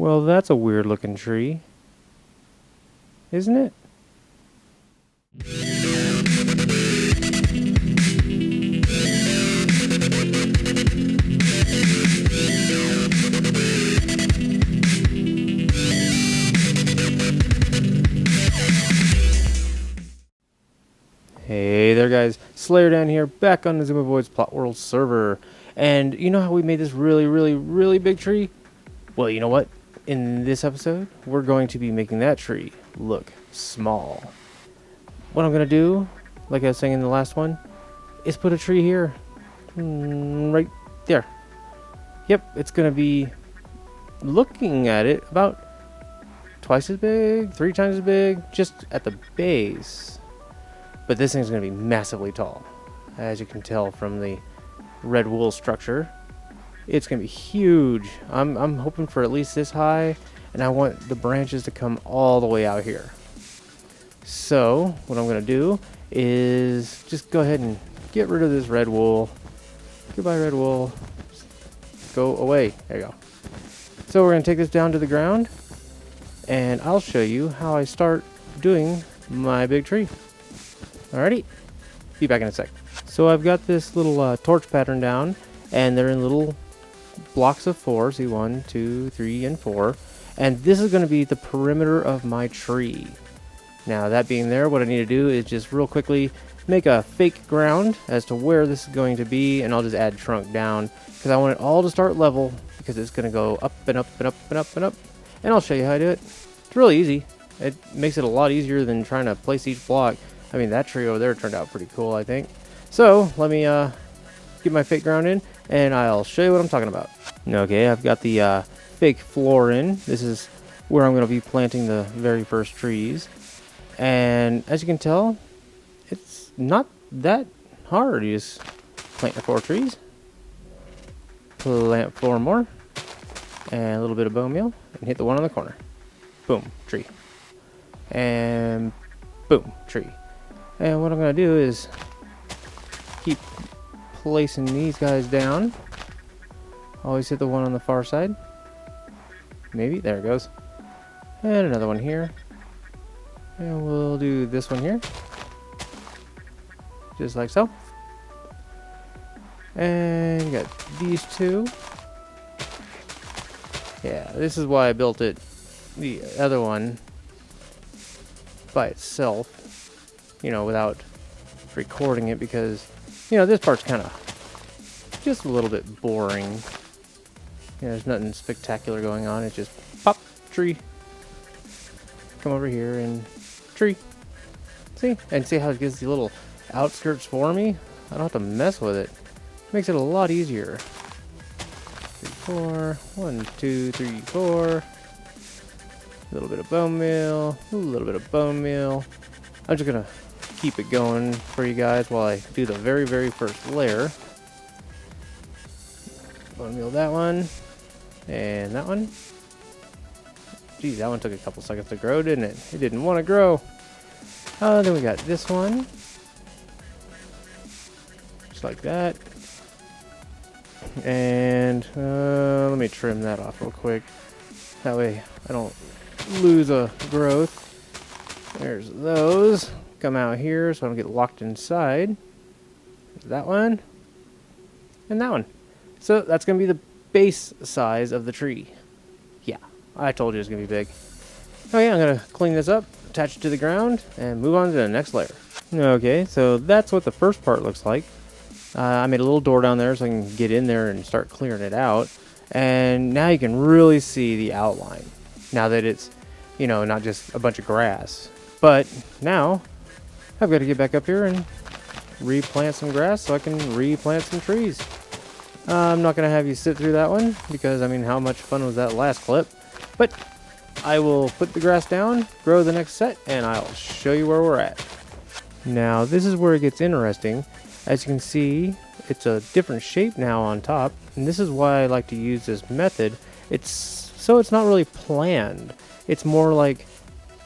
Well, that's a weird looking tree, isn't it? Hey there guys, Slayer down here, back on the Xisumavoid's Plotworld server. And you know how we made this really big tree? Well, you know what? In this episode, we're going to be making that tree look small. What I'm going to do, like I was saying in the last one, is put a tree here. Right there. Yep, it's going to be, looking at it, about twice as big, 3 times as big, just at the base. But this thing's going to be massively tall. As you can tell from the red wool structure, it's going to be huge. I'm hoping for at least this high, and I want the branches to come all the way out here. So what I'm going to do is just go ahead and get rid of this red wool. Goodbye, red wool. Just go away. There you go. So we're going to take this down to the ground, and I'll show you how I start doing my big tree. Alrighty, be back in a sec. So I've got this little torch pattern down, and they're in little blocks of 4. See, 1, 2, 3, and 4. And this is going to be the perimeter of my tree. Now, that being there, what I need to do is just real quickly make a fake ground as to where this is going to be, and I'll just add trunk down, because I want it all to start level, because it's going to go up and up and up and up and up. And I'll show you how to do it. It's really easy. It makes it a lot easier than trying to place each block. I mean, that tree over there turned out pretty cool, I think. So, let me get my fake ground in, and I'll show you what I'm talking about. Okay, I've got the fake floor in. This is where I'm going to be planting the very first trees. And as you can tell, it's not that hard. You just plant your 4 trees. Plant 4 more. And a little bit of bone meal. And hit the one on the corner. Boom, tree. And boom, tree. And what I'm going to do is keep placing these guys down. Always hit the one on the far side. Maybe. There it goes. And another one here. And we'll do this one here. Just like so. And you got these 2. Yeah, this is why I built it, the other one, by itself. You know, without recording it, because, you know, this part's kind of just a little bit boring. You know, there's nothing spectacular going on. It's just pop, tree. Come over here and tree. See? And see how it gives the little outskirts for me? I don't have to mess with it. Makes it a lot easier. 3, 4. 1, 2, 3, 4. A little bit of bone meal. A little bit of bone meal. I'm just going to keep it going for you guys while I do the very first layer. Bone meal that one. And that one. Geez, that one took a couple seconds to grow, didn't it? It didn't want to grow. Then we got this one. Just like that. And let me trim that off real quick. That way I don't lose a growth. There's those. Come out here so I don't get locked inside. There's that one. And that one. So that's going to be the base size of the tree. Yeah, I told you it's going to be big. Okay, I'm going to clean this up, attach it to the ground, and move on to the next layer. Okay, so that's what the first part looks like. I made a little door down there so I can get in there and start clearing it out. And now you can really see the outline. Now that it's, you know, not just a bunch of grass. But now I've got to get back up here and replant some grass so I can replant some trees. I'm not going to have you sit through that one because, I mean, how much fun was that last clip? But I will put the grass down, grow the next set, and I'll show you where we're at. Now, this is where it gets interesting. As you can see, it's a different shape now on top, and this is why I like to use this method. It's not really planned. It's more like,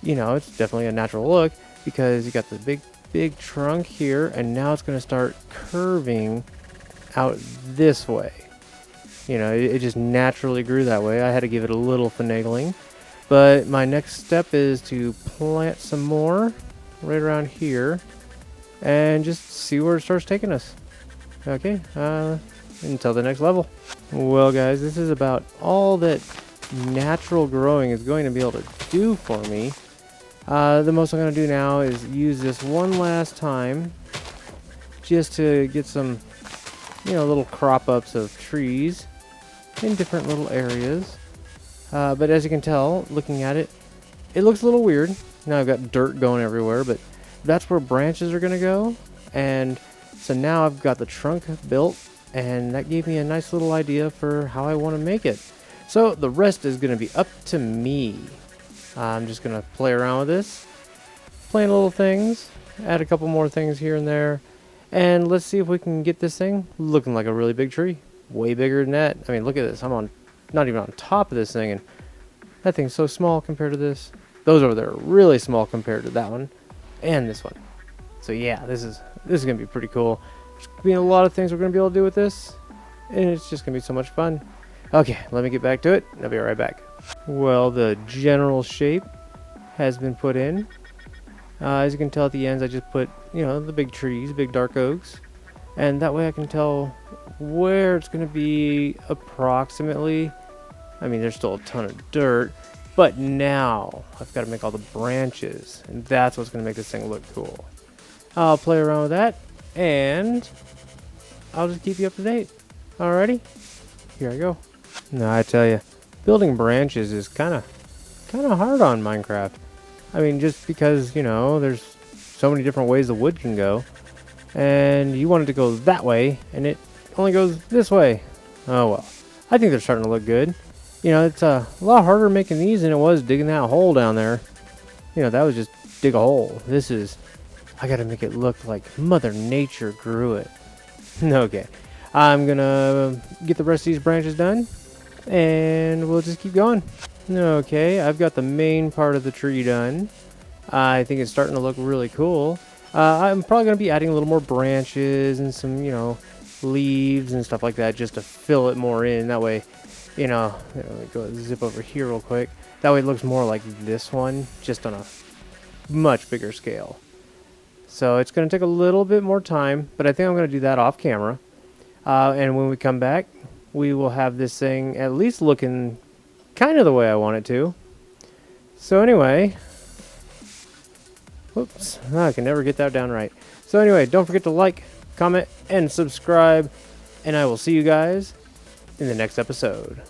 you know, it's definitely a natural look because you got the big trunk here, and now it's going to start curving out this way. You know, it just naturally grew that way. I had to give it a little finagling. But my next step is to plant some more right around here and just see where it starts taking us. Okay, until the next level. Well, guys, this is about all that natural growing is going to be able to do for me. The most I'm going to do now is use this one last time just to get some, little crop ups of trees in different little areas. But as you can tell, looking at it, it looks a little weird. Now I've got dirt going everywhere, but that's where branches are going to go. And so now I've got the trunk built, and that gave me a nice little idea for how I want to make it. So the rest is going to be up to me. I'm just going to play around with this, plant little things, add a couple more things here and there, and let's see if we can get this thing looking like a really big tree. Way bigger than that. I mean, look at this. I'm not even on top of this thing, and that thing's so small compared to this. Those over there are really small compared to that one and this one. So yeah, this is gonna be pretty cool. There's gonna be a lot of things we're gonna be able to do with this, and it's just gonna be so much fun. Okay, let me get back to it. I'll be right back. Well, the general shape has been put in. As you can tell at the ends, I just put, the big trees, big dark oaks, and that way I can tell where it's going to be approximately. I mean, there's still a ton of dirt, but now I've got to make all the branches, and that's what's going to make this thing look cool. I'll play around with that, and I'll just keep you up to date. Alrighty, here I go. Now I tell you, building branches is kind of hard on Minecraft. I mean, just because, there's so many different ways the wood can go, and you want it to go that way, and it only goes this way. Oh well, I think they're starting to look good. It's a lot harder making these than it was digging that hole down there. That was just dig a hole. I gotta make it look like Mother Nature grew it. Okay, I'm gonna get the rest of these branches done, and we'll just keep going. Okay, I've got the main part of the tree done. I think it's starting to look really cool. I'm probably going to be adding a little more branches and some, leaves and stuff like that just to fill it more in. That way, let me go zip over here real quick. That way it looks more like this one, just on a much bigger scale. So it's going to take a little bit more time, but I think I'm going to do that off camera. And when we come back, we will have this thing at least looking kind of the way I want it to. So anyway, whoops, I can never get that down right. So anyway, don't forget to like, comment, and subscribe, and I will see you guys in the next episode.